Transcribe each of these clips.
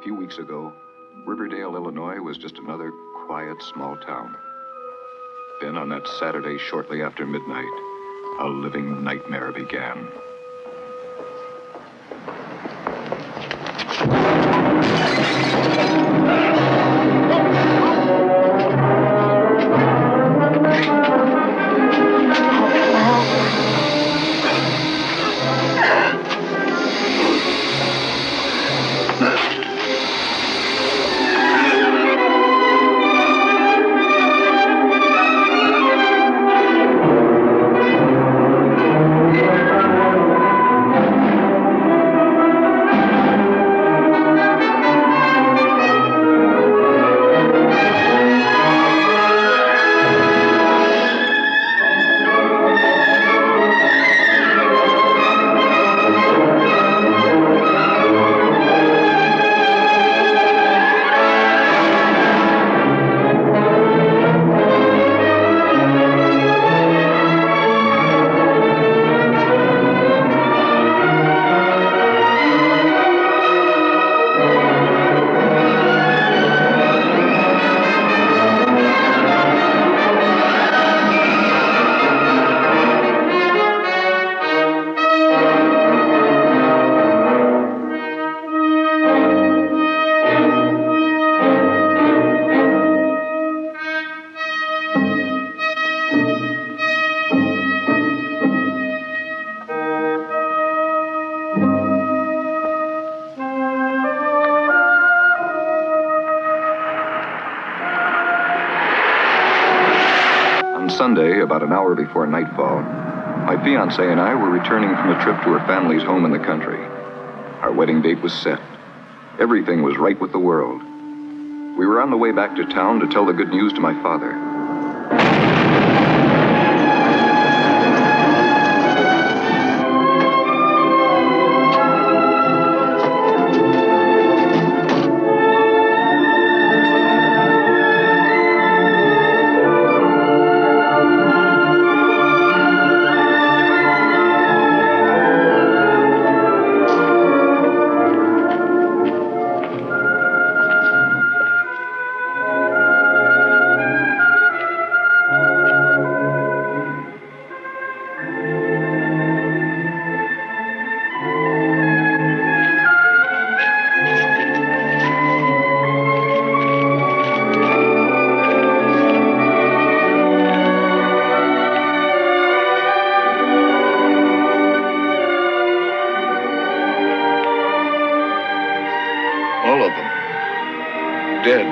few weeks ago, Riverdale, Illinois was just another quiet, small town. Then on that Saturday shortly after midnight, a living nightmare began. Sunday, about an hour before nightfall, my fiancée and I were returning from a trip to her family's home in the country. Our wedding date was set. Everything was right with the world. We were on the way back to town to tell the good news to my father. All of them. Dead.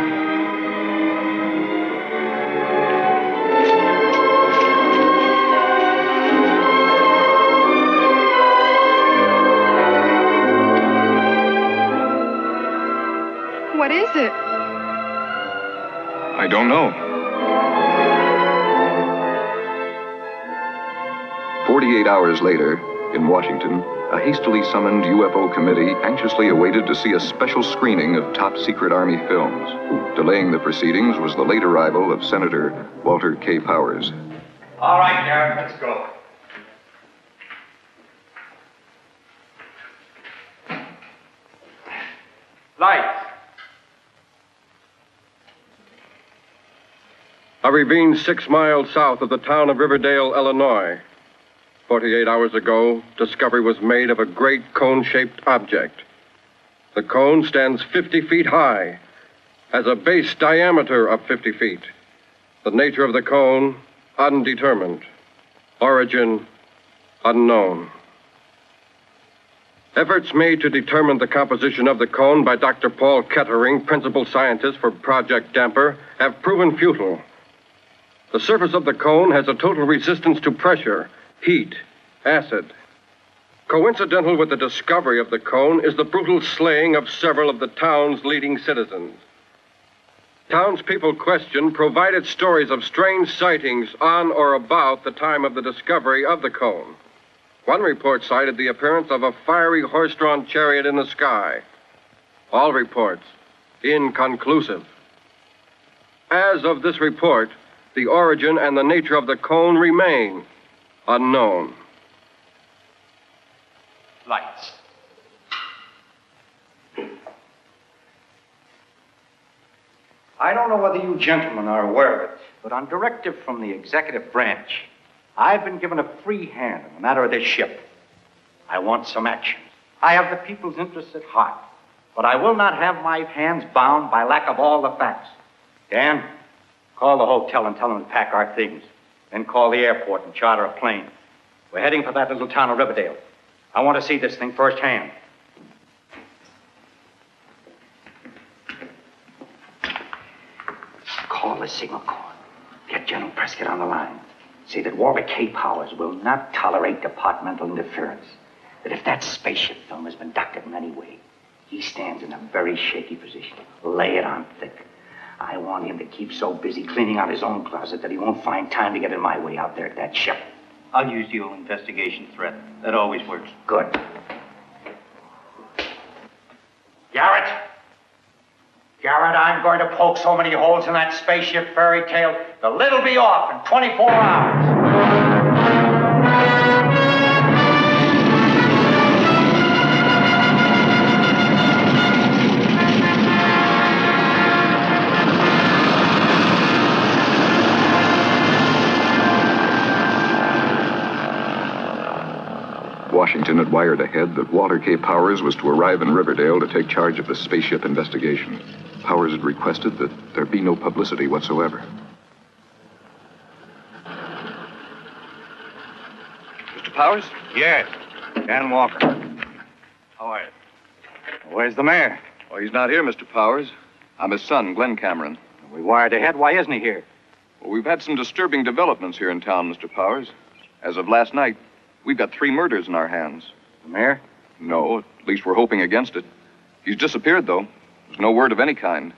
What is it? I don't know. 48 hours later, in Washington, a hastily summoned UFO committee anxiously awaited to see a special screening of top-secret Army films. Delaying the proceedings was the late arrival of Senator Walter K. Powers. All right, Garrett, let's go. Lights. A ravine 6 miles south of the town of Riverdale, Illinois. 48 hours ago, discovery was made of a great cone-shaped object. The cone stands 50 feet high, has a base diameter of 50 feet. The nature of the cone, undetermined. Origin, unknown. Efforts made to determine the composition of the cone by Dr. Paul Kettering, principal scientist for Project Damper, have proven futile. The surface of the cone has a total resistance to pressure, heat, acid. Coincidental with the discovery of the cone is the brutal slaying of several of the town's leading citizens. Townspeople questioned provided stories of strange sightings on or about the time of the discovery of the cone. One report cited the appearance of a fiery horse-drawn chariot in the sky. All reports inconclusive. As of this report, the origin and the nature of the cone remain unknown. Lights. I don't know whether you gentlemen are aware of it, but on directive from the executive branch, I've been given a free hand in the matter of this ship. I want some action. I have the people's interests at heart, but I will not have my hands bound by lack of all the facts. Dan, call the hotel and tell them to pack our things. Then call the airport and charter a plane. We're heading for that little town of Riverdale. I want to see this thing firsthand. Call the signal corps. Get General Prescott on the line. Say that Walter K. Powers will not tolerate departmental interference. That if that spaceship film has been doctored in any way, he stands in a very shaky position. Lay it on thick. I want him to keep so busy cleaning out his own closet that he won't find time to get in my way out there at that ship. I'll use the old investigation threat. That always works. Good. Garrett, I'm going to poke so many holes in that spaceship fairy tale, the lid'll be off in 24 hours. Washington had wired ahead that Walter K. Powers was to arrive in Riverdale to take charge of the spaceship investigation. Powers had requested that there be no publicity whatsoever. Mr. Powers? Yes. Dan Walker. How are you? Where's the mayor? Oh, he's not here, Mr. Powers. I'm his son, Glenn Cameron. We wired ahead. Why isn't he here? Well, we've had some disturbing developments here in town, Mr. Powers. As of last night, we've got 3 murders in our hands. The mayor? No, at least we're hoping against it. He's disappeared, though. There's no word of any kind.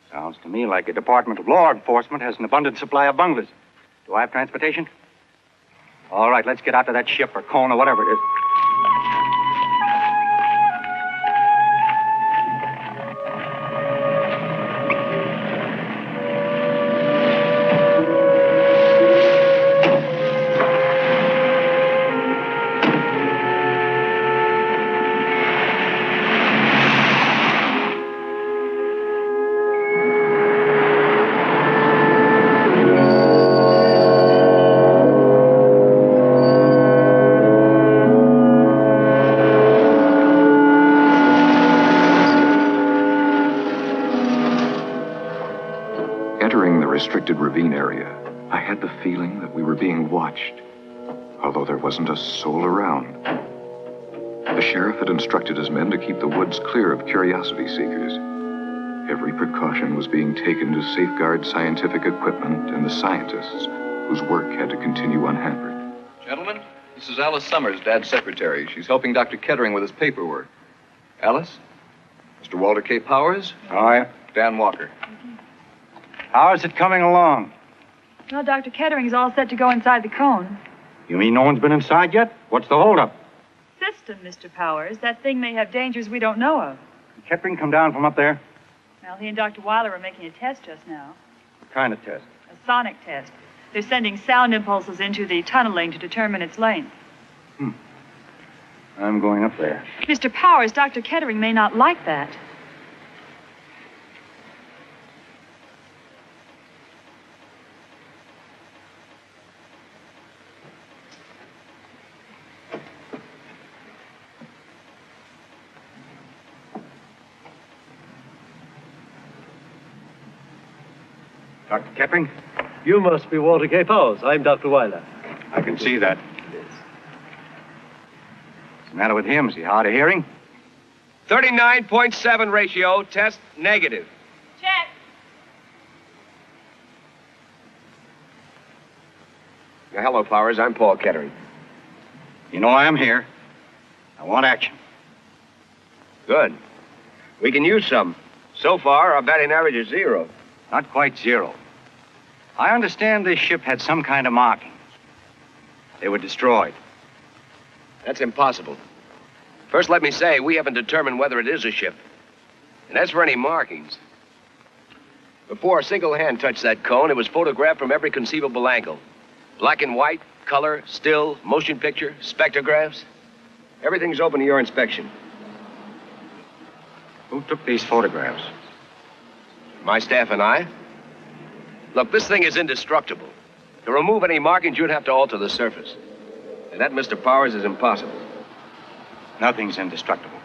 Sounds to me like the Department of Law Enforcement has an abundant supply of bunglers. Do I have transportation? All right, let's get out to that ship or cone or whatever it is. Restricted ravine area, I had the feeling that we were being watched, although there wasn't a soul around. The sheriff had instructed his men to keep the woods clear of curiosity seekers. Every precaution was being taken to safeguard scientific equipment and the scientists whose work had to continue unhampered. Gentlemen, this is Alice Summers, Dad's secretary. She's helping Dr. Kettering with his paperwork. Alice? Mr. Walter K. Powers? Hi. Dan Walker. How's it coming along? Well, Dr. Kettering's all set to go inside the cone. You mean no one's been inside yet? What's the holdup? System, Mr. Powers. That thing may have dangers we don't know of. Did Kettering come down from up there? Well, he and Dr. Weiler are making a test just now. What kind of test? A sonic test. They're sending sound impulses into the tunneling to determine its length. I'm going up there. Mr. Powers, Dr. Kettering may not like that. Dr. Kettering? You must be Walter K. Powers. I'm Dr. Weiler. I can see that. What's the matter with him? Is he hard of hearing? 39.7 ratio, test negative. Check. Hello, Powers. I'm Paul Kettering. You know I'm here. I want action. Good. We can use some. So far, our batting average is 0. Not quite 0. I understand this ship had some kind of markings. They were destroyed. That's impossible. First, let me say, we haven't determined whether it is a ship. And as for any markings, before a single hand touched that cone, it was photographed from every conceivable angle. Black and white, color, still, motion picture, spectrographs. Everything's open to your inspection. Who took these photographs? My staff and I? Look, this thing is indestructible. To remove any markings, you'd have to alter the surface. And that, Mr. Powers, is impossible. Nothing's indestructible.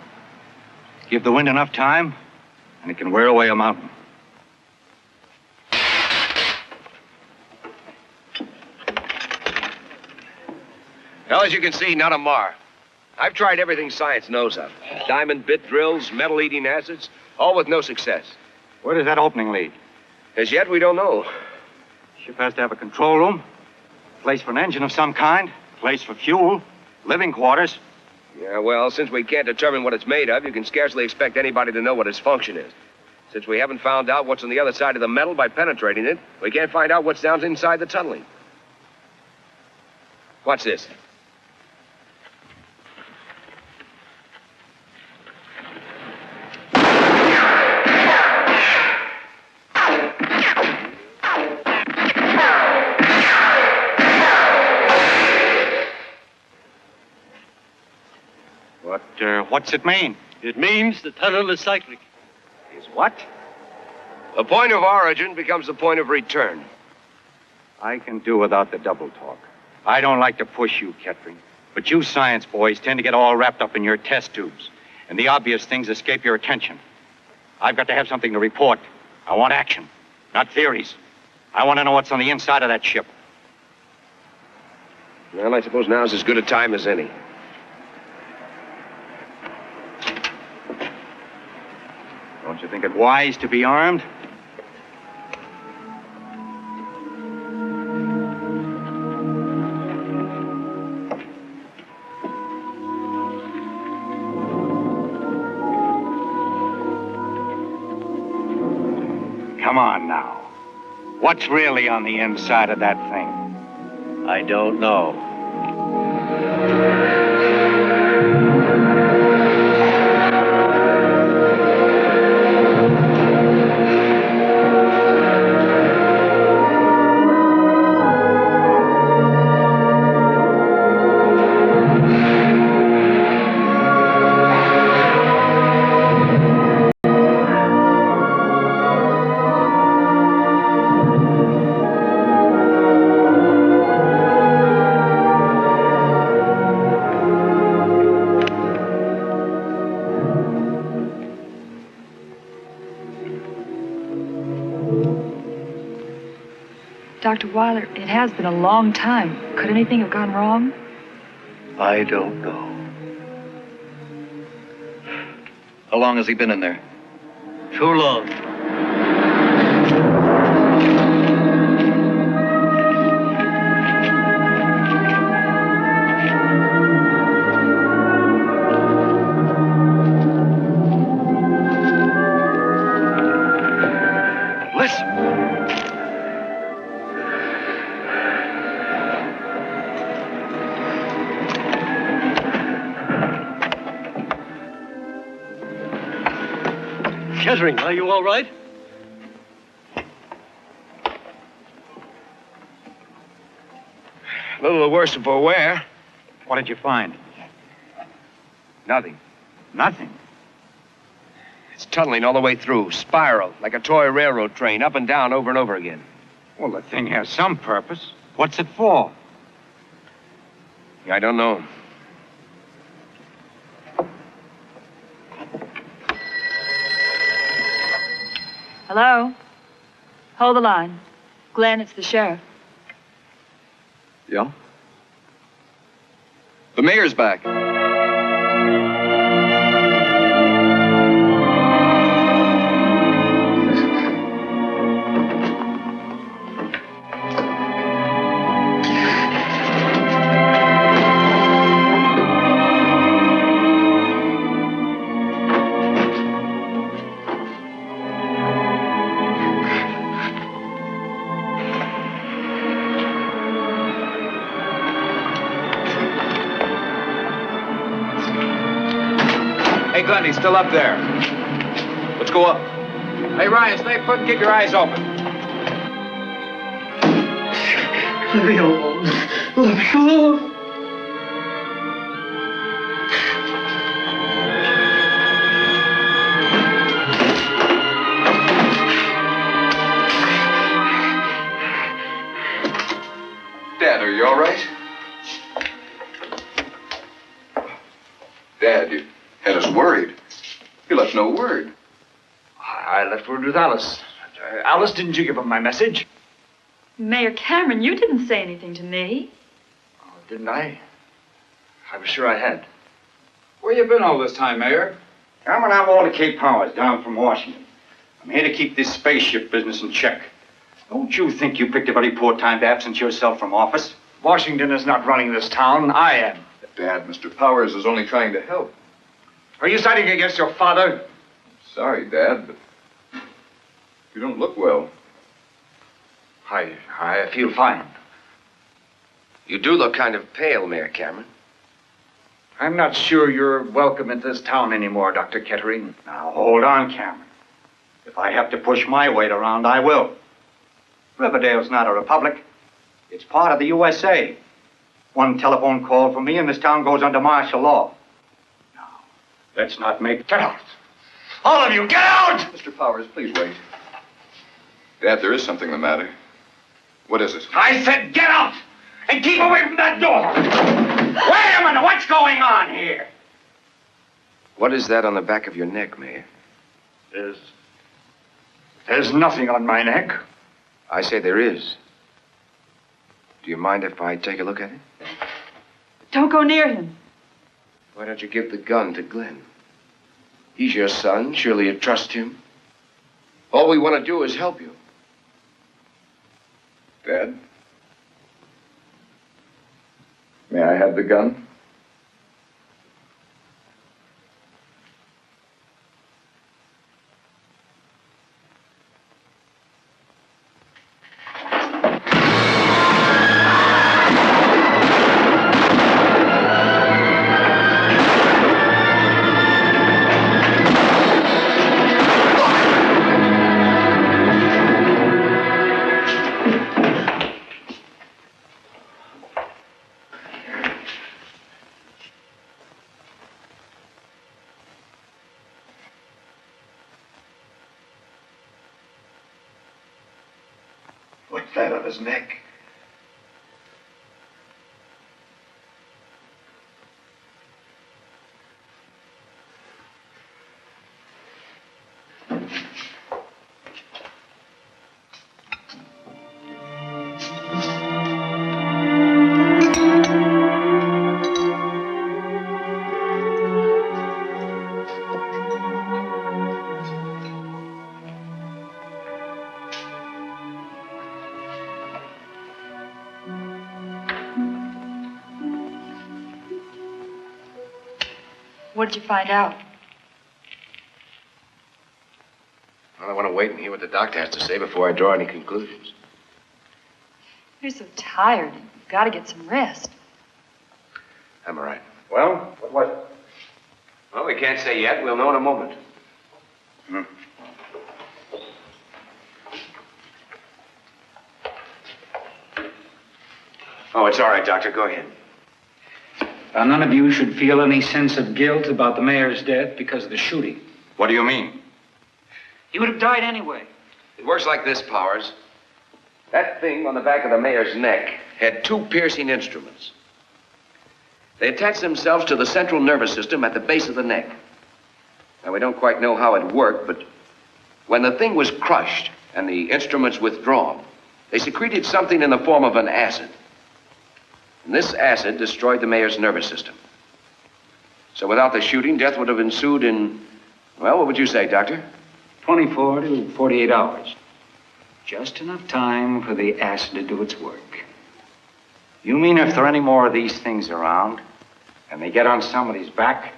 Give the wind enough time, and it can wear away a mountain. Well, as you can see, not a mar. I've tried everything science knows of. Diamond bit drills, metal-eating acids, all with no success. Where does that opening lead? As yet, we don't know. Ship has to have a control room, place for an engine of some kind, place for fuel, living quarters. Yeah, well, since we can't determine what it's made of, you can scarcely expect anybody to know what its function is. Since we haven't found out what's on the other side of the metal by penetrating it, we can't find out what's down inside the tunneling. Watch this. What's it mean? It means the tunnel is cyclic. Is what? The point of origin becomes the point of return. I can do without the double talk. I don't like to push you, Kettering. But you science boys tend to get all wrapped up in your test tubes. And the obvious things escape your attention. I've got to have something to report. I want action, not theories. I want to know what's on the inside of that ship. Well, I suppose now's as good a time as any. Don't you think it wise to be armed? Come on now. What's really on the inside of that thing? I don't know. Dr. Weiler, it has been a long time. Could anything have gone wrong? I don't know. How long has he been in there? Too long. Kettering, are you all right? A little the worse for wear. What did you find? Nothing. Nothing. It's tunneling all the way through, spiral, like a toy railroad train, up and down over and over again. Well, the thing has some purpose. What's it for? I don't know. Hello? Hold the line. Glenn, it's the sheriff. Yeah? The mayor's back. Hey, Glenn, he's still up there. Let's go up. Hey, Ryan, stay put and keep your eyes open. Let me alone. Let me alone. Mayor, you all right? Dad, you had us worried. You left no word. I left word with Alice. Alice, didn't you give him my message? Mayor Cameron, you didn't say anything to me. Oh, didn't I? I was sure I had. Where you been all this time, Mayor? Cameron, I'm Walter K. Powers, down from Washington. I'm here to keep this spaceship business in check. Don't you think you picked a very poor time to absent yourself from office? Washington is not running this town. I am. Dad, Mr. Powers is only trying to help. Are you siding against your father? Sorry, Dad, but you don't look well. I feel fine. You do look kind of pale, Mayor Cameron. I'm not sure you're welcome in this town anymore, Dr. Kettering. Now, hold on, Cameron. If I have to push my weight around, I will. Riverdale's not a republic. It's part of the USA. One telephone call from me and this town goes under martial law. Now, let's not make... Get out! All of you, get out! Mr. Powers, please wait. Dad, there is something the matter. What is it? I said get out! And keep away from that door! Wait a minute, what's going on here? What is that on the back of your neck, Mayor? There's nothing on my neck. I say there is. Do you mind if I take a look at it? Don't go near him. Why don't you give the gun to Glenn? He's your son. Surely you trust him. All we want to do is help you. Dad? May I have the gun? What's that on his neck? What did you find out? Well, I want to wait and hear what the doctor has to say before I draw any conclusions. You're so tired. You've got to get some rest. I'm all right. Well, what was it? Well, we can't say yet. We'll know in a moment. Oh, it's all right, Doctor. Go ahead. None of you should feel any sense of guilt about the mayor's death because of the shooting. What do you mean? He would have died anyway. It works like this, Powers. That thing on the back of the mayor's neck had two piercing instruments. They attached themselves to the central nervous system at the base of the neck. Now, we don't quite know how it worked, but when the thing was crushed and the instruments withdrawn, they secreted something in the form of an acid. And this acid destroyed the mayor's nervous system. So without the shooting, death would have ensued in, well, what would you say, Doctor? 24 to 48 hours. Just enough time for the acid to do its work. You mean if there are any more of these things around, and they get on somebody's back,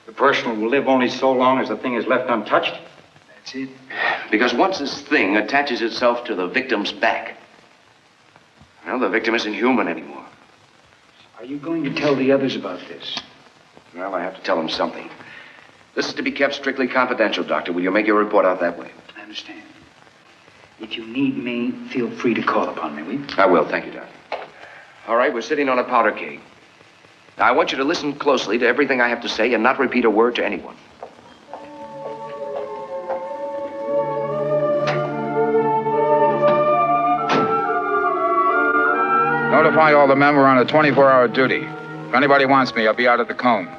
the person will live only so long as the thing is left untouched? That's it. Because once this thing attaches itself to the victim's back, well, the victim isn't human anymore. Are you going to tell the others about this? Well, I have to tell them something. This is to be kept strictly confidential, Doctor. Will you make your report out that way? I understand. If you need me, feel free to call upon me, will you? I will, thank you, Doctor. All right, we're sitting on a powder keg. Now, I want you to listen closely to everything I have to say and not repeat a word to anyone. Notify all the men we're on a 24-hour duty. If anybody wants me, I'll be out at the cone.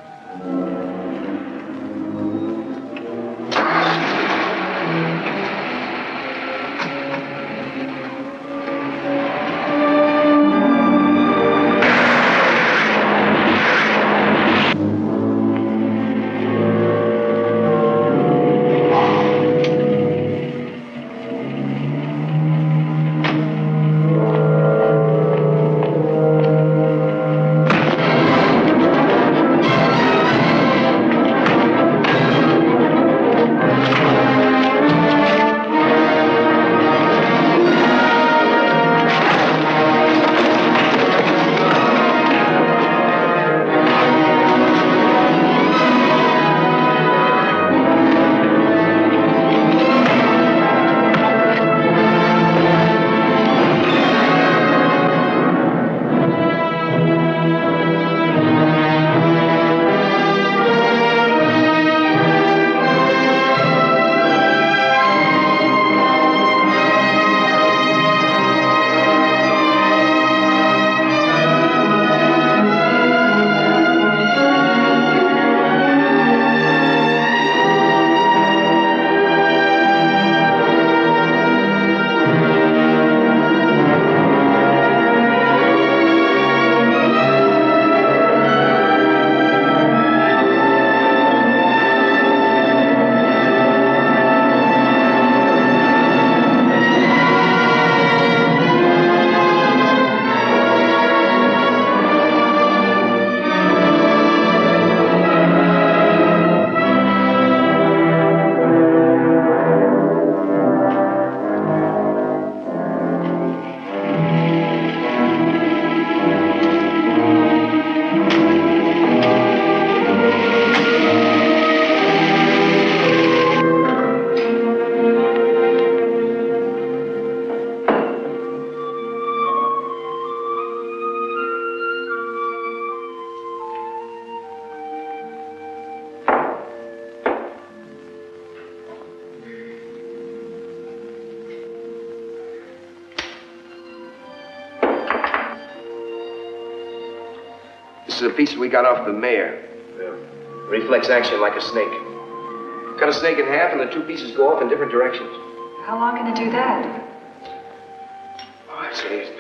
This is a piece we got off the mayor. Reflex action like a snake. Cut a snake in half and the two pieces go off in different directions. How long can it do that? Oh, I'd say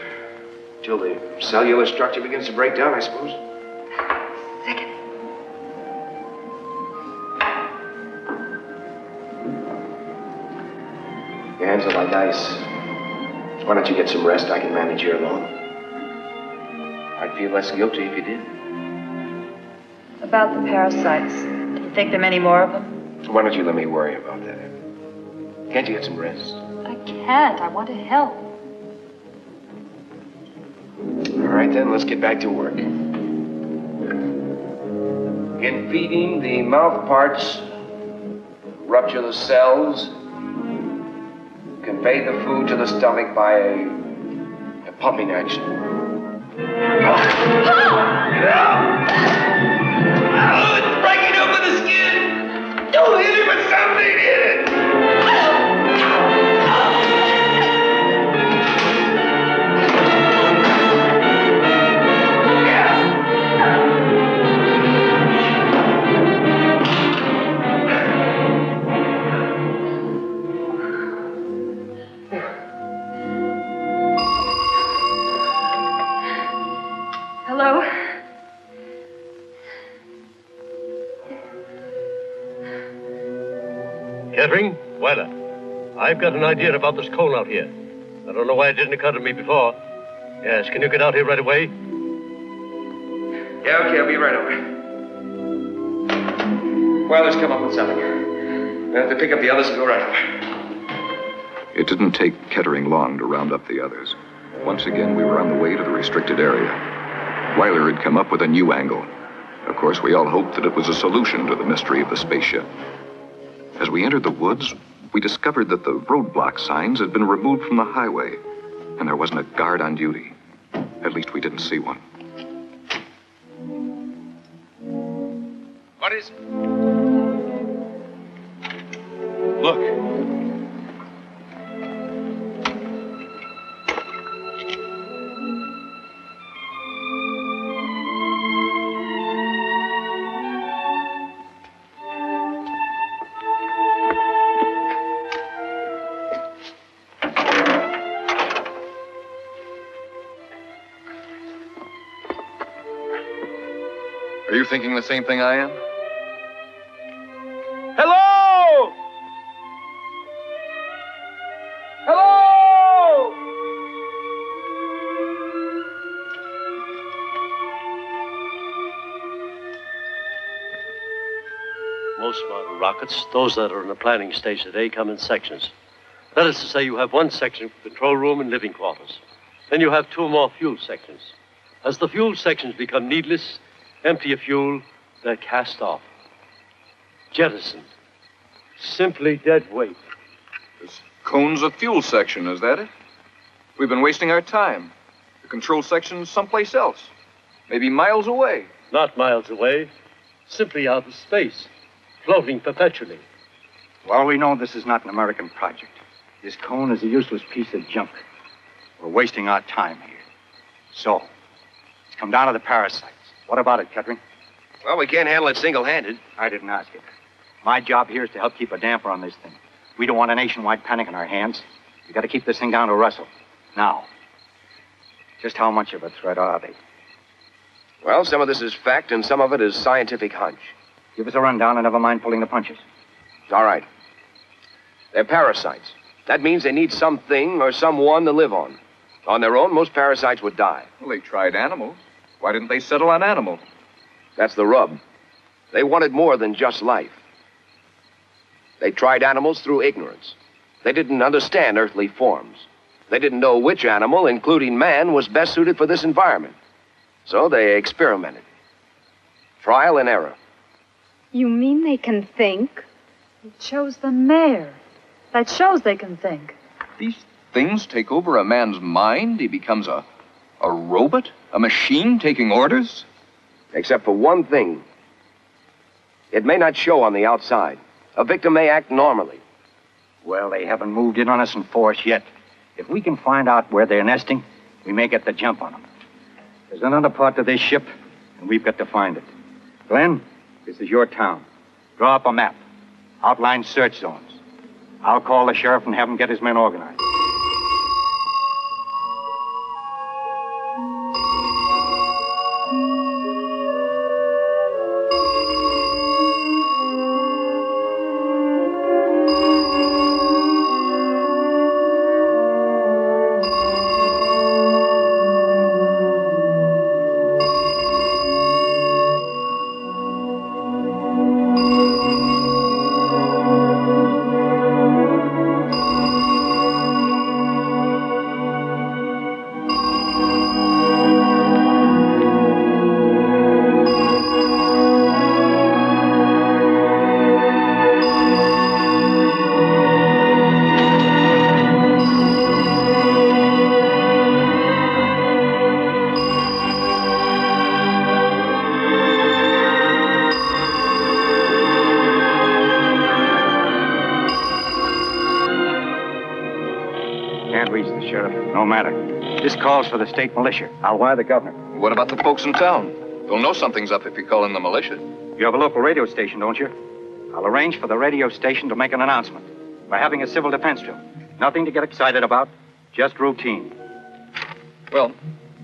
till the cellular structure begins to break down, I suppose. Second. Your hands are like ice. Why don't you get some rest? I can manage here alone. I'd feel less guilty if you did. About the parasites. Do you think there are many more of them? Why don't you let me worry about that? Can't you get some rest? I can't. I want to help. All right, then, let's get back to work. In feeding, the mouth parts rupture the cells, convey the food to the stomach by a pumping action. Oh, it's breaking open the skin! Don't hit it with something in it! Hello? Kettering? Wyler, I've got an idea about this cone out here. I don't know why it didn't occur to me before. Yes, can you get out here right away? Yeah, okay, I'll be right over. Wyler's come up with something. We'll have to pick up the others and go right over. It didn't take Kettering long to round up the others. Once again, we were on the way to the restricted area. Wyler had come up with a new angle. Of course, we all hoped that it was a solution to the mystery of the spaceship. As we entered the woods, we discovered that the roadblock signs had been removed from the highway, and there wasn't a guard on duty. At least we didn't see one. What is it? Look. Are you thinking the same thing I am? Hello! Hello! Most modern rockets, those that are in the planning stage today, come in sections. That is to say, you have one section for control room and living quarters. Then you have two more fuel sections. As the fuel sections become needless, empty of fuel, they're cast off. Jettisoned. Simply dead weight. This cone's a fuel section, is that it? We've been wasting our time. The control section's someplace else. Maybe miles away. Not miles away. Simply out of space. Floating perpetually. Well, we know this is not an American project. This cone is a useless piece of junk. We're wasting our time here. So, let's come down to the Parasites. What about it, Kettering? Well, we can't handle it single-handed. I didn't ask it. My job here is to help keep a damper on this thing. We don't want a nationwide panic in our hands. We got to keep this thing down to Russell. Now, just how much of a threat are they? Well, some of this is fact and some of it is scientific hunch. Give us a rundown and never mind pulling the punches. All right. They're parasites. That means they need something or someone to live on. On their own, most parasites would die. Well, they tried animals. Why didn't they settle on animals? That's the rub. They wanted more than just life. They tried animals through ignorance. They didn't understand earthly forms. They didn't know which animal, including man, was best suited for this environment. So they experimented. Trial and error. You mean they can think? It shows the mayor. That shows they can think. These things take over a man's mind? He becomes a robot? A machine taking orders? Except for one thing. It may not show on the outside. A victim may act normally. Well, they haven't moved in on us in force yet. If we can find out where they're nesting, we may get the jump on them. There's another part to this ship, and we've got to find it. Glenn, this is your town. Draw up a map. Outline search zones. I'll call the sheriff and have him get his men organized. No matter. This calls for the state militia. I'll wire the governor. What about the folks in town? They'll know something's up if you call in the militia. You have a local radio station, don't you? I'll arrange for the radio station to make an announcement. We're having a civil defense drill. Nothing to get excited about, just routine. Well,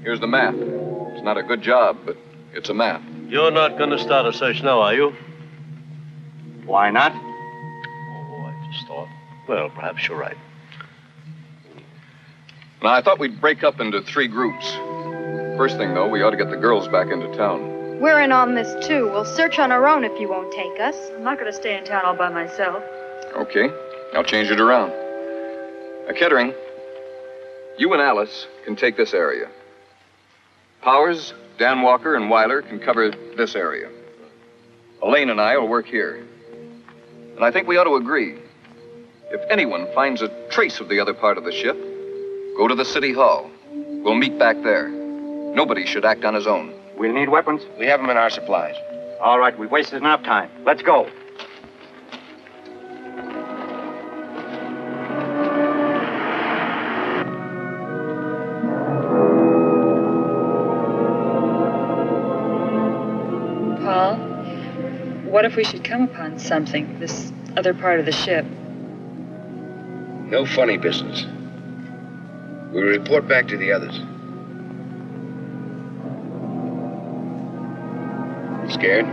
here's the map. It's not a good job, but it's a map. You're not going to start a search now, are you? Why not? Oh, I just thought. Well, perhaps you're right. Now, I thought we'd break up into 3 groups. First thing, though, we ought to get the girls back into town. We're in on this, too. We'll search on our own if you won't take us. I'm not going to stay in town all by myself. Okay. I'll change it around. Kettering, you and Alice can take this area. Powers, Dan Walker, and Weiler can cover this area. Elaine and I will work here. And I think we ought to agree. If anyone finds a trace of the other part of the ship, go to the city hall. We'll meet back there. Nobody should act on his own. We'll need weapons. We have them in our supplies. All right, we've wasted enough time. Let's go. Paul, what if we should come upon something, this other part of the ship? No funny business. We'll report back to the others. It's scared?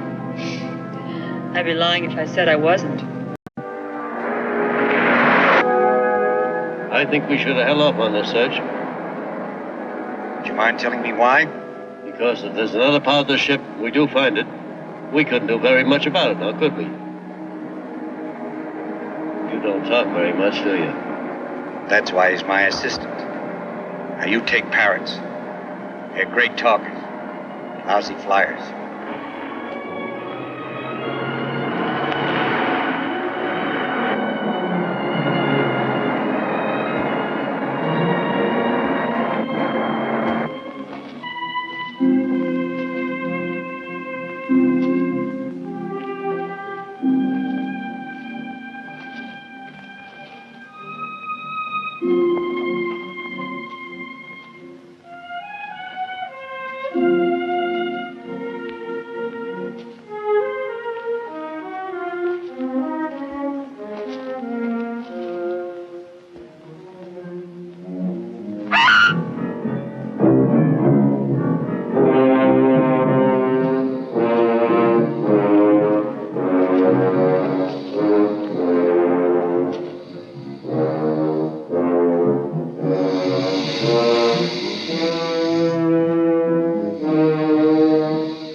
I'd be lying if I said I wasn't. I think we should have held off on this search. Would you mind telling me why? Because if there's another part of the ship, we do find it, we couldn't do very much about it, now could we? You don't talk very much, do you? That's why he's my assistant. Now you take parrots. They're great talkers, lousy flyers.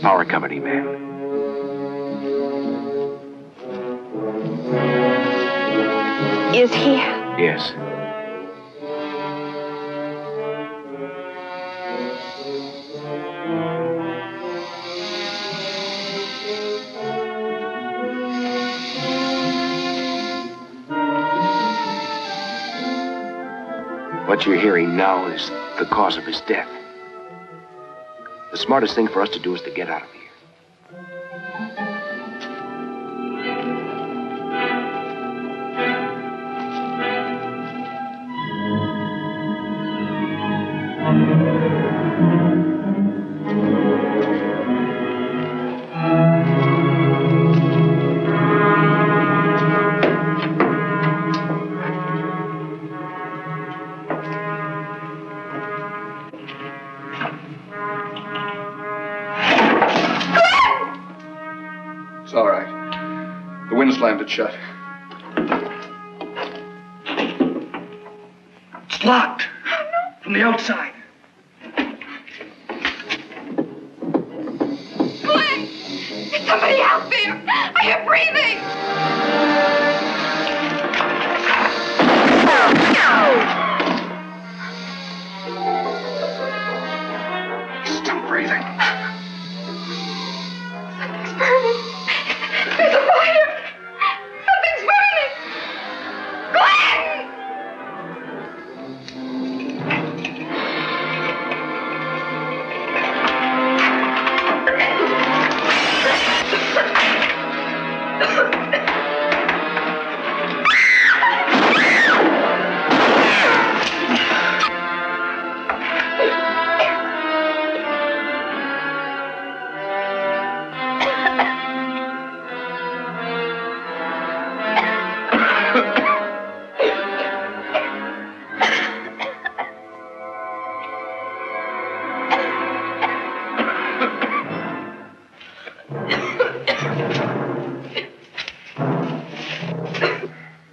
Power company man. Is he? Yes. What you're hearing now is the cause of his death. The smartest thing for us to do is to get out of here. It's all right. The wind slammed it shut. It's locked. From the outside. Glenn! There's somebody out there! Are you breathing? He's still breathing. Something's burning. There's a fire! Something's burning! Glenn!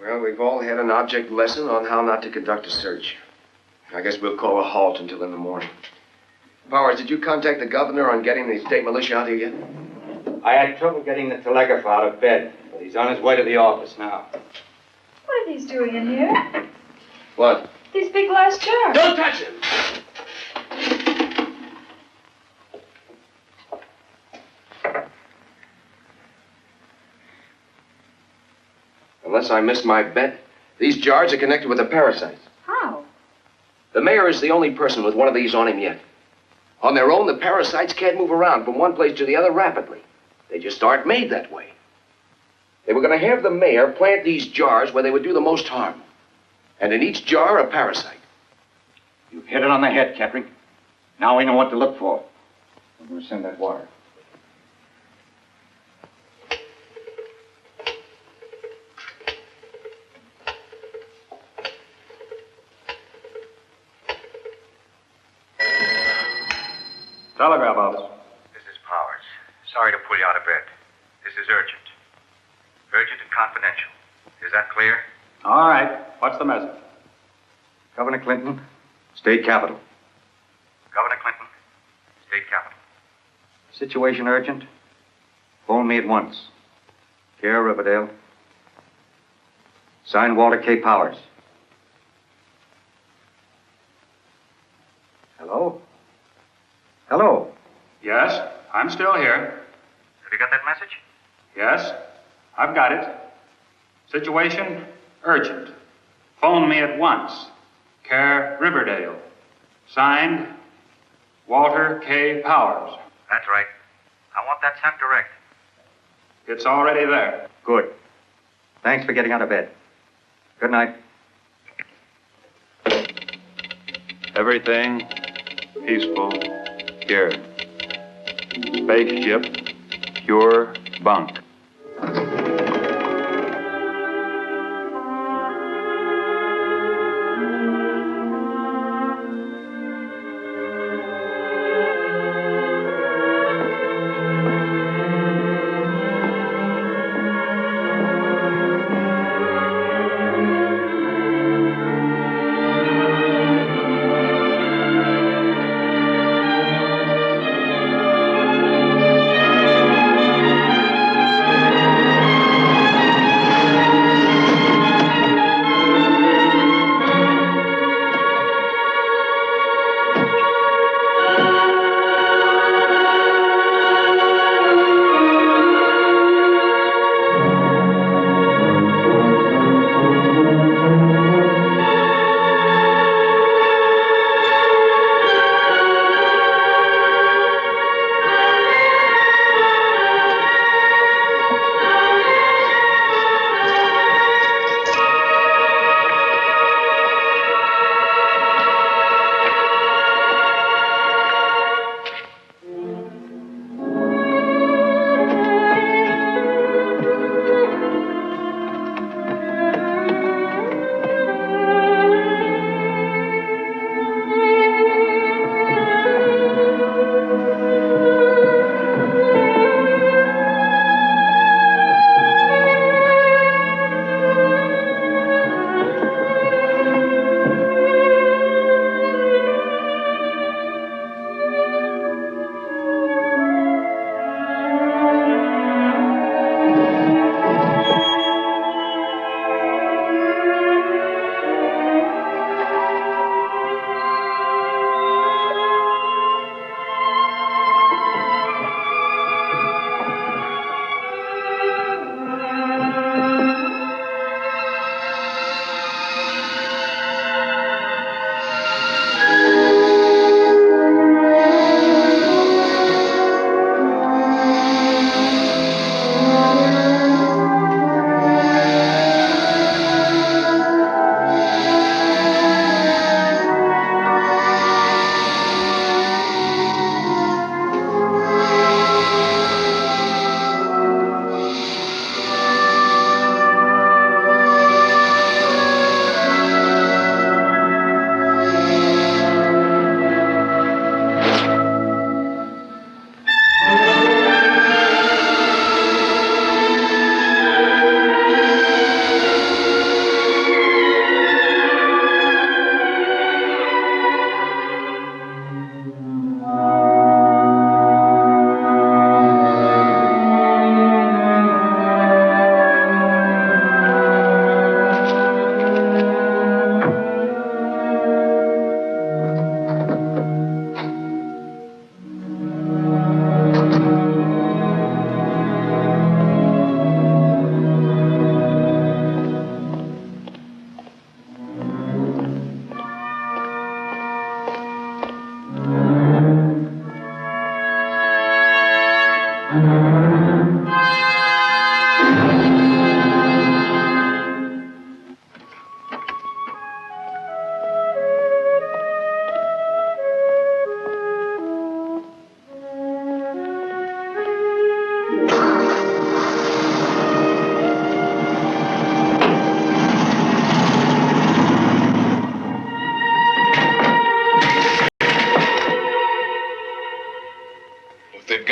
Well, we've all had an object lesson on how not to conduct a search. I guess we'll call a halt until in the morning. Powers, did you contact the governor on getting the state militia out here yet? I had trouble getting the telegrapher out of bed, but he's on his way to the office now. What are these doing in here? What? These big glass jars. Don't touch him! Unless I missed my bet, these jars are connected with the parasites. How? The mayor is the only person with one of these on him yet. On their own, the parasites can't move around from one place to the other rapidly. They just aren't made that way. They were going to have the mayor plant these jars where they would do the most harm. And in each jar, a parasite. You hit it on the head, Kettering. Now we know what to look for. I'm going to send that wire. Telegraph office. This is Powers. Sorry to pull you out of clear. All right. What's the message? Governor Clinton, State Capitol. Governor Clinton, State Capitol. Situation urgent. Phone me at once. Care Riverdale. Sign Walter K. Powers. Hello? Hello? Yes, I'm still here. Have you got that message? Yes, I've got it. Situation urgent. Phone me at once. Care Riverdale. Signed, Walter K. Powers. That's right. I want that sent direct. It's already there. Good. Thanks for getting out of bed. Good night. Everything peaceful here. Spaceship, pure bunk.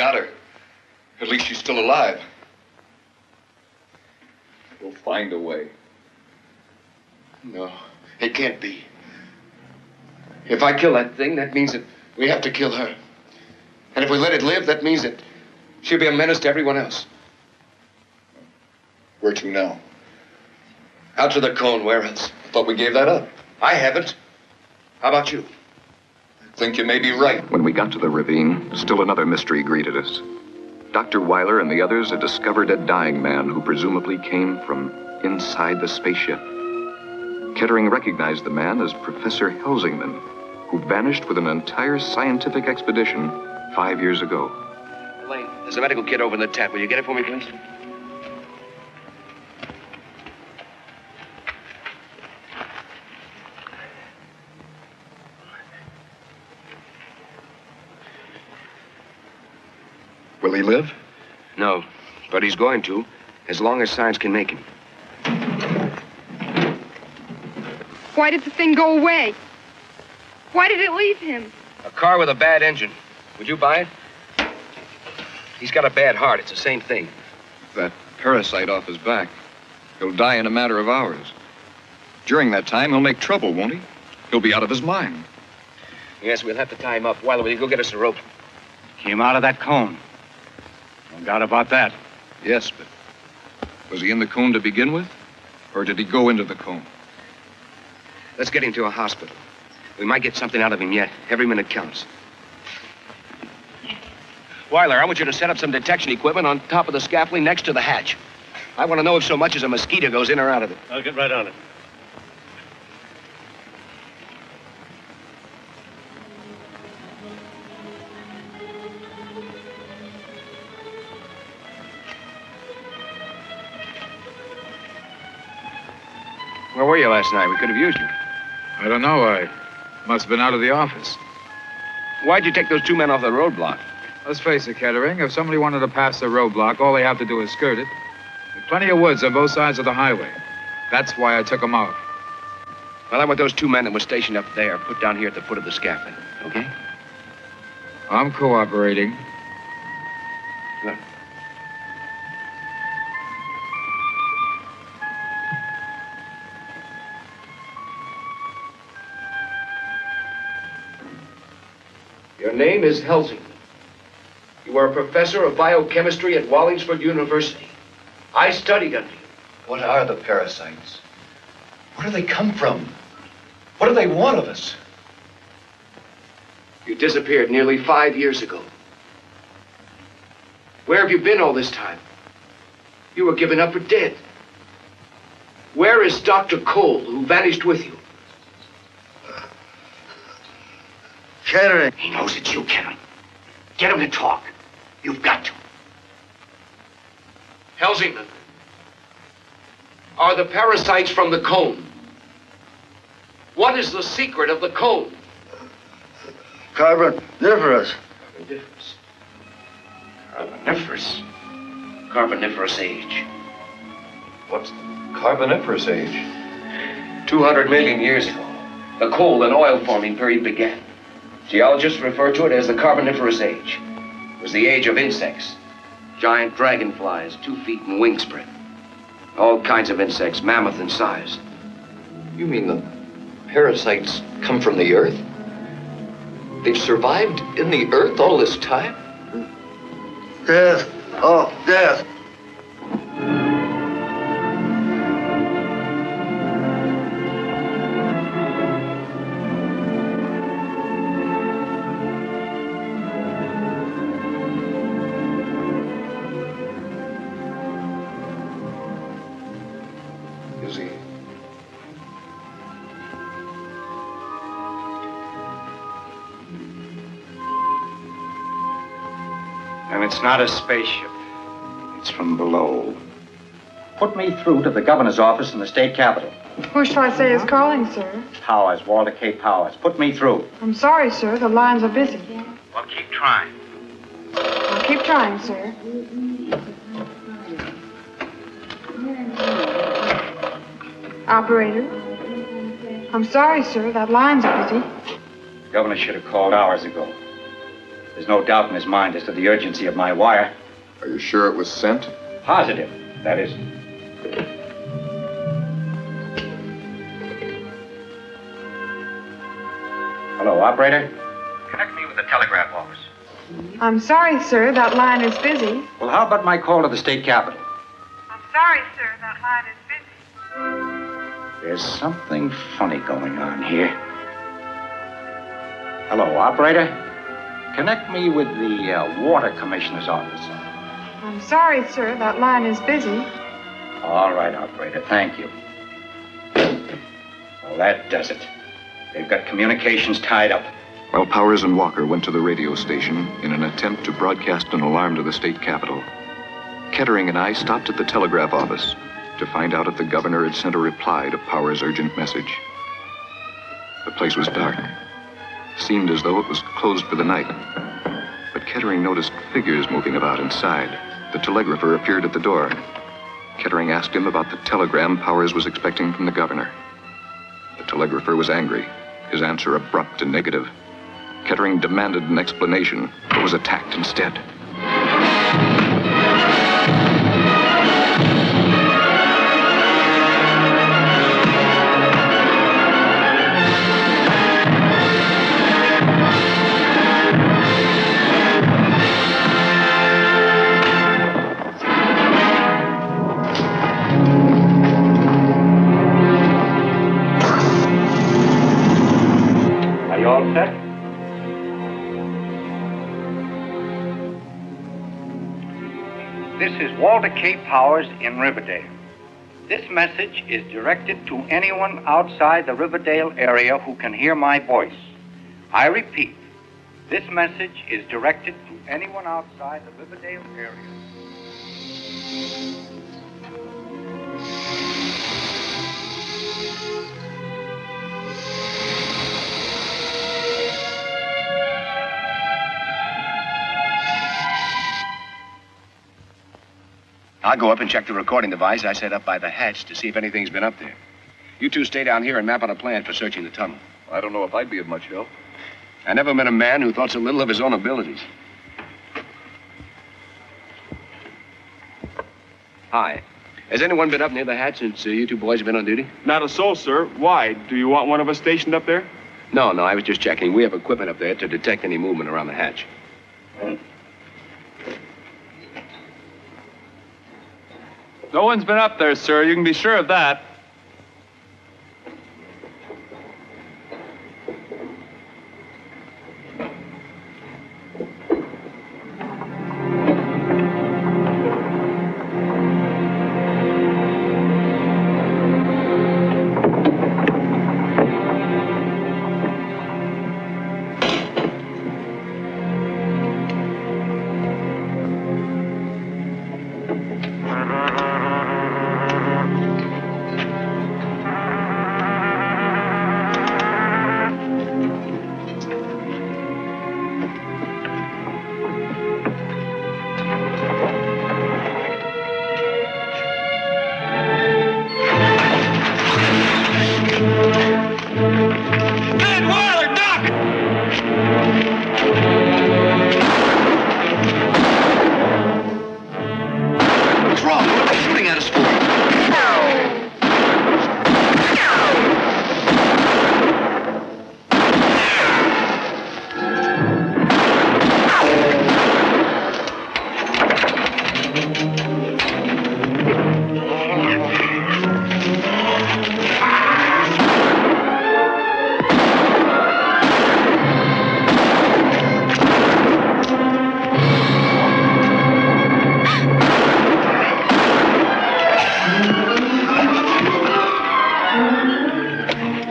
got her. At least she's still alive. We'll find a way. No, it can't be. If I kill that thing, that means that we have to kill her. And if we let it live, that means that she'll be a menace to everyone else. Where to now? Out to the cone warehouse. Thought we gave that up. I haven't. How about you? I think you may be right. When we got to the ravine, still another mystery greeted us. Dr. Weiler and the others had discovered a dying man who presumably came from inside the spaceship. Kettering recognized the man as Professor Helsingman, who vanished with an entire scientific expedition 5 years ago. Elaine, there's a medical kit over in the tent. Will you get it for me, please? Will he live? No, but he's going to, as long as science can make him. Why did the thing go away? Why did it leave him? A car with a bad engine. Would you buy it? He's got a bad heart. It's the same thing. That parasite off his back. He'll die in a matter of hours. During that time, he'll make trouble, won't he? He'll be out of his mind. Yes, we'll have to tie him up. Weiler, will you go get us a rope? Came out of that cone. No doubt about that. Yes, but was he in the cone to begin with? Or did he go into the cone? Let's get him to a hospital. We might get something out of him yet. Every minute counts. Weiler, I want you to set up some detection equipment on top of the scaffolding next to the hatch. I want to know if so much as a mosquito goes in or out of it. I'll get right on it. Where were you last night? We could have used you. I don't know. I must have been out of the office. Why'd you take those two men off the roadblock? Let's face it, Kettering. If somebody wanted to pass the roadblock, all they have to do is skirt it. There's plenty of woods on both sides of the highway. That's why I took them out. Well, I want those two men that were stationed up there put down here at the foot of the scaffolding, okay? I'm cooperating. Look. Your name is Helsingman. You are a professor of biochemistry at Wallingford University. I studied under you. What are the parasites? Where do they come from? What do they want of us? You disappeared nearly 5 years ago. Where have you been all this time? You were given up for dead. Where is Dr. Cole, who vanished with you? Kettering. He knows it's you, Kettering. Get him to talk. You've got to. Helsingman, are the parasites from the cone? What is the secret of the cone? Carboniferous. Carboniferous. Carboniferous. Carboniferous age. What's the Carboniferous age? 200 million years ago, the coal and oil forming period began. Geologists refer to it as the Carboniferous age. It was the age of insects. Giant dragonflies, 2 feet in wingspread. All kinds of insects, mammoth in size. You mean the parasites come from the Earth? They've survived in the Earth all this time? Death. Oh, death. Is he? And it's not a spaceship. It's from below. Put me through to the governor's office in the state capitol. Who shall I say is calling, sir? Powers, Walter K. Powers. Put me through. I'm sorry, sir. The lines are busy. Well, keep trying. I'll keep trying, sir. Operator? I'm sorry, sir. That line's are busy. The governor should have called hours ago. There's no doubt in his mind as to the urgency of my wire. Are you sure it was sent? Positive, that is. Hello, operator. Connect me with the telegraph office. I'm sorry, sir. That line is busy. Well, how about my call to the state capitol? I'm sorry, sir. That line is busy. There's something funny going on here. Hello, operator. Connect me with the water commissioner's office. I'm sorry, sir. That line is busy. All right, operator. Thank you. Well, that does it. They've got communications tied up. While Powers and Walker went to the radio station in an attempt to broadcast an alarm to the state capitol, Kettering and I stopped at the telegraph office to find out if the governor had sent a reply to Powers' urgent message. The place was dark. Seemed as though it was closed for the night. But Kettering noticed figures moving about inside. The telegrapher appeared at the door. Kettering asked him about the telegram Powers was expecting from the governor. The telegrapher was angry, his answer abrupt and negative. Kettering demanded an explanation, but was attacked instead. Are you all set? This is Walter K. Powers in Riverdale. This message is directed to anyone outside the Riverdale area who can hear my voice. I repeat, this message is directed to anyone outside the Riverdale area. I'll go up and check the recording device I set up by the hatch to see if anything's been up there. You two stay down here and map out a plan for searching the tunnel. I don't know if I'd be of much help. I never met a man who thought so little of his own abilities. Hi. Has anyone been up near the hatch since you two boys have been on duty? Not a soul, sir. Why? Do you want one of us stationed up there? No, I was just checking. We have equipment up there to detect any movement around the hatch. No one's been up there, sir. You can be sure of that.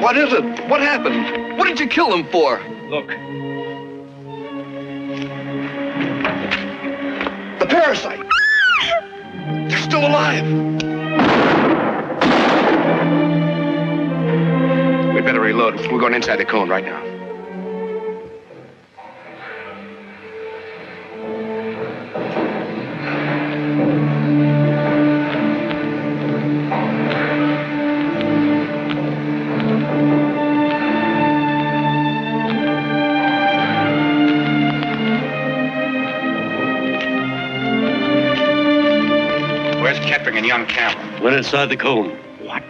What is it? What happened? What did you kill them for? Look. The parasite. They're still alive. We'd better reload. We're going inside the cone right now. Where's Kettering and young Cameron? Went inside the cone. What?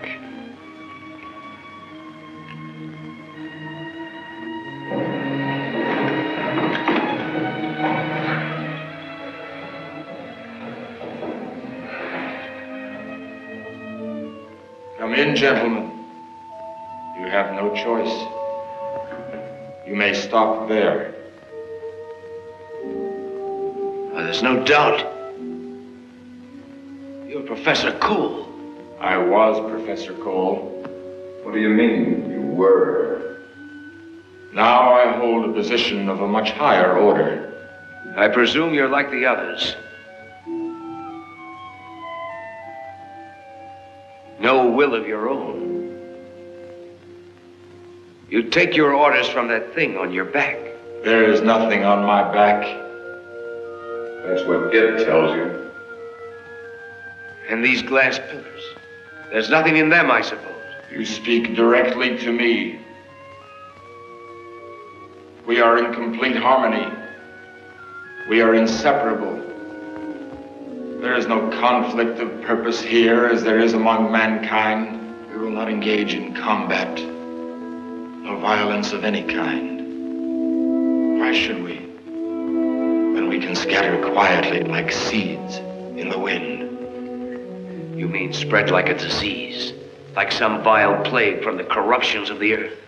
in, gentlemen. You have no choice. You may stop there. Well, there's no doubt. You're Professor Cole. I was Professor Cole. What do you mean, you were? Now I hold a position of a much higher order. I presume you're like the others. No will of your own. You take your orders from that thing on your back. There is nothing on my back. That's what it tells you. And these glass pillars. There's nothing in them, I suppose. You speak directly to me. We are in complete harmony. We are inseparable. There is no conflict of purpose here as there is among mankind. We will not engage in combat, no violence of any kind. Why should we? When we can scatter quietly like seeds in the wind. You mean spread like a disease, like some vile plague from the corruptions of the earth?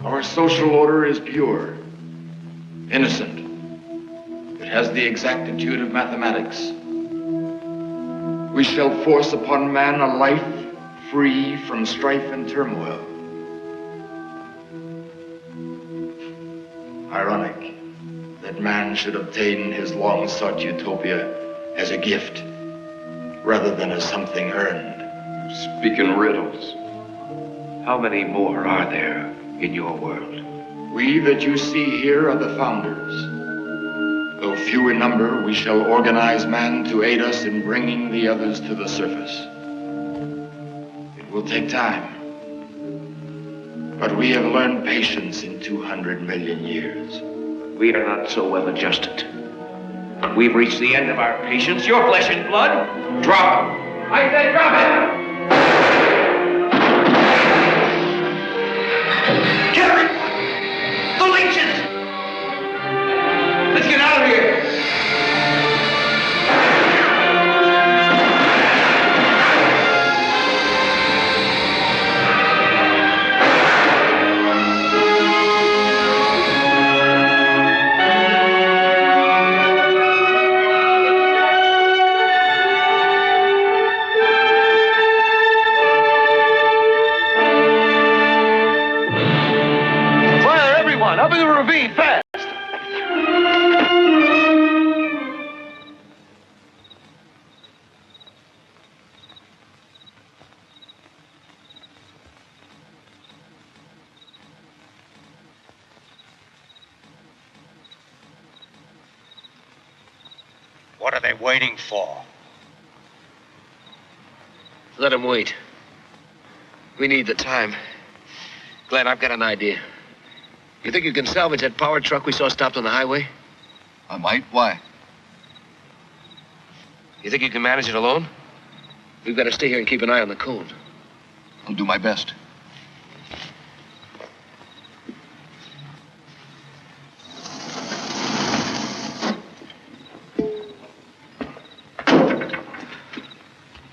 Our social order is pure, innocent. It has the exactitude of mathematics. We shall force upon man a life free from strife and turmoil. Ironic that man should obtain his long-sought utopia as a gift rather than as something earned. Speak in riddles. How many more are there in your world? We that you see here are the founders. Though few in number, we shall organize man to aid us in bringing the others to the surface. It will take time. But we have learned patience in 200 million years. We are not so well adjusted. We've reached the end of our patience. Your flesh and blood. Drop him. I said drop him. Kettering! The leeches! Let's get out of here! Up in the ravine, fast! What are they waiting for? Let him wait. We need the time. Glenn, I've got an idea. You think you can salvage that power truck we saw stopped on the highway? I might. Why? You think you can manage it alone? We've got to stay here and keep an eye on the cone. I'll do my best.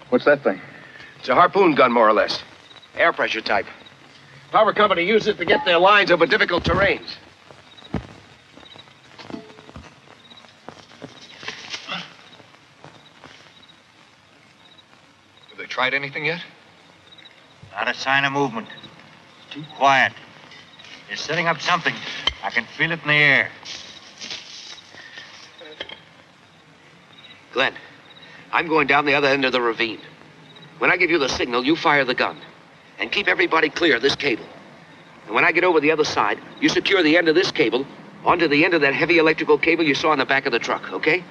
What's that thing? It's a harpoon gun, more or less. Air pressure type. Power company uses it to get their lines over difficult terrains. Have they tried anything yet? Not a sign of movement. It's too quiet. They're setting up something. I can feel it in the air. Glenn, I'm going down the other end of the ravine. When I give you the signal, you fire the gun. And keep everybody clear of this cable. And when I get over the other side, you secure the end of this cable onto the end of that heavy electrical cable you saw in the back of the truck, okay?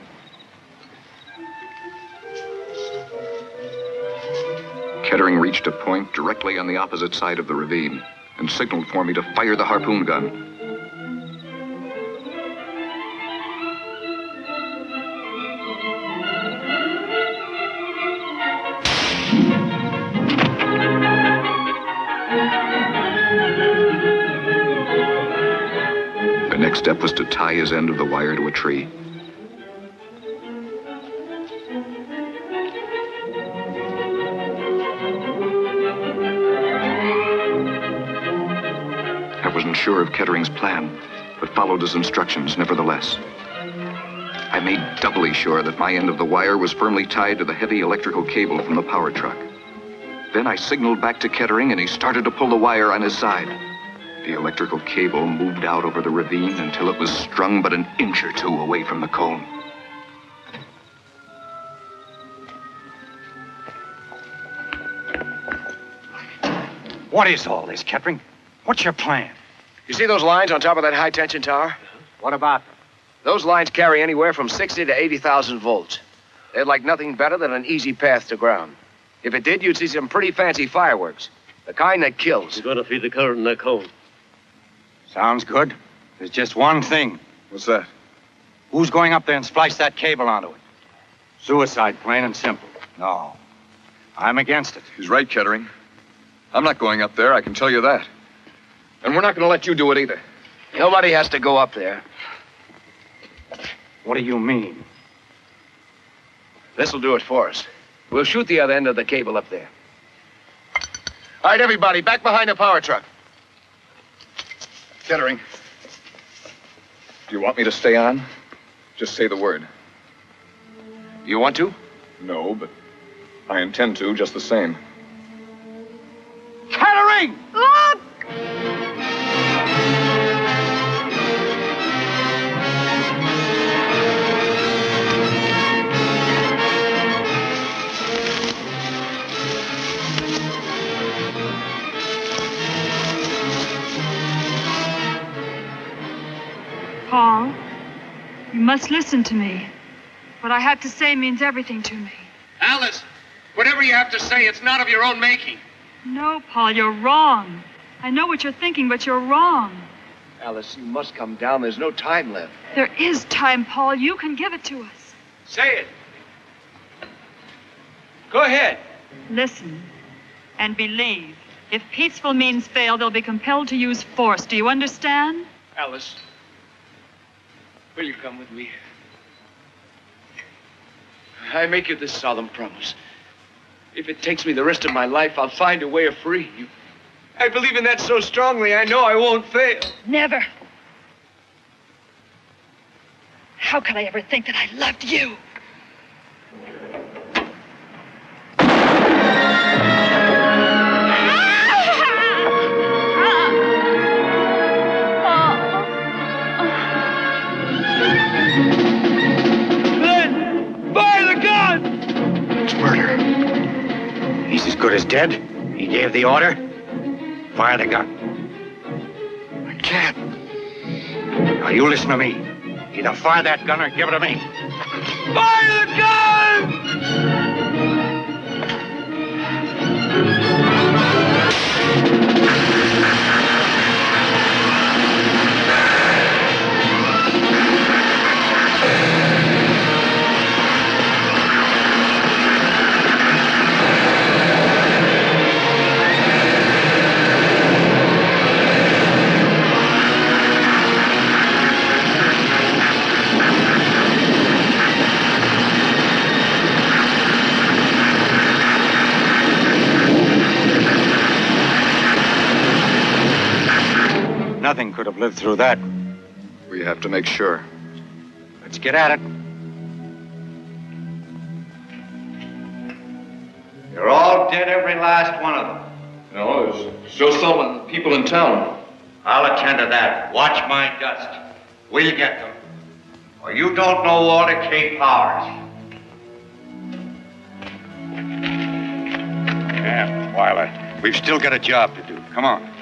Kettering reached a point directly on the opposite side of the ravine and signaled for me to fire the harpoon gun. The next step was to tie his end of the wire to a tree. sure of Kettering's plan, but followed his instructions nevertheless. I made doubly sure that my end of the wire was firmly tied to the heavy electrical cable from the power truck. Then I signaled back to Kettering, and he started to pull the wire on his side. The electrical cable moved out over the ravine until it was strung but an inch or two away from the cone. What is all this, Kettering? What's your plan? You see those lines on top of that high-tension tower? What about them? Those lines carry anywhere from 60 to 80,000 volts. They're like nothing better than an easy path to ground. If it did, you'd see some pretty fancy fireworks. The kind that kills. You're going to feed the current in that cone. Sounds good. There's just one thing. What's that? Who's going up there and splice that cable onto it? Suicide, plain and simple. No. I'm against it. He's right, Kettering. I'm not going up there, I can tell you that. And we're not going to let you do it either. Nobody has to go up there. What do you mean? This'll do it for us. We'll shoot the other end of the cable up there. All right, everybody, back behind the power truck. Kettering, do you want me to stay on? Just say the word. You want to? No, but I intend to just the same. Kettering! Look! Paul, you must listen to me. What I have to say means everything to me. Alice, whatever you have to say, it's not of your own making. No, Paul, you're wrong. I know what you're thinking, but you're wrong. Alice, you must come down. There's no time left. There is time, Paul. You can give it to us. Say it. Go ahead. Listen and believe. If peaceful means fail, they'll be compelled to use force. Do you understand? Alice, will you come with me? I make you this solemn promise. If it takes me the rest of my life, I'll find a way of freeing you. I believe in that so strongly, I know I won't fail. Never. How could I ever think that I loved you? Glenn, fire the gun! It's murder. He's as good as dead. He gave the order. Fire the gun. I can't. Now you listen to me. Either fire that gun or give it to me. Fire the gun! Nothing could have lived through that. We have to make sure. Let's get at it. You're all dead, every last one of them. No, there's still some people in town. I'll attend to that. Watch my dust. We'll get them. Or you don't know Walter K. Powers. Yeah, Weiler. We've still got a job to do. Come on.